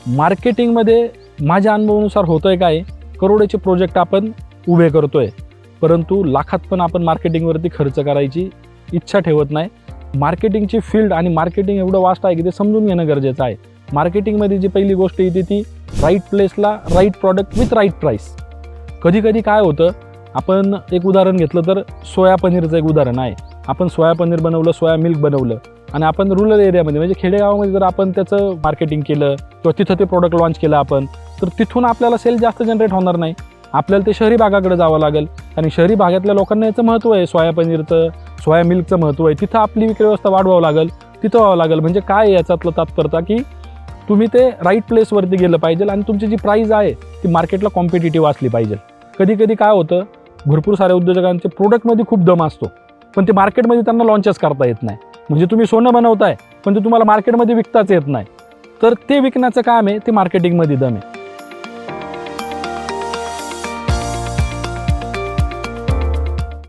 मार्केटिंगमध्ये माझ्या अनुभवानुसार होतं आहे काय, करोडोचे प्रोजेक्ट आपण उभे करतो आहे, परंतु लाखात पण आपण मार्केटिंगवरती खर्च करायची इच्छा ठेवत नाही. मार्केटिंगची फील्ड आणि मार्केटिंग एवढं वास्ट आहे की ते समजून घेणं गरजेचं आहे. मार्केटिंगमध्ये जी पहिली गोष्ट येते ती राईट प्लेसला right product with right price. कधी कधी काय होतं, आपण एक उदाहरण घेतलं तर सोया पनीरचं एक उदाहरण आहे. आपण सोया पनीर बनवलं, सोया मिल्क बनवलं आणि आपण रुरल एरियामध्ये म्हणजे खेडेगावामध्ये जर आपण त्याचं मार्केटिंग केलं किंवा तिथं ते प्रोडक्ट लॉन्च केलं आपण, तर तिथून आपल्याला सेल जास्त जनरेट होणार नाही. आपल्याला ते शहरी भागाकडे जावं लागेल आणि शहरी भागातल्या लोकांना याचं महत्त्व आहे, सोया पनीरचं, सोया मिल्कचं महत्त्व आहे. तिथं आपली विक्री व्यवस्था वाढवावं लागेल, तिथं व्हावं लागेल. म्हणजे काय आहे याच्यातलं तात्पर्य की तुम्ही ते राईट प्लेसवरती गेलं पाहिजे आणि तुमची जी प्राईज आहे ती मार्केटला कॉम्पिटिटिव्ह असली पाहिजे. कधी कधी काय होतं, भरपूर साऱ्या उद्योजकांचे प्रोडक्टमध्ये खूप दम असतो, पण ते मार्केटमध्ये त्यांना लॉन्चच करता येत नाही. म्हणजे तुम्ही सोनं बनवताय पण ते तुम्हाला मार्केटमध्ये विकताच येत नाही. तर ते विकण्याचं काम आहे, ते मार्केटिंगमध्ये दम आहे.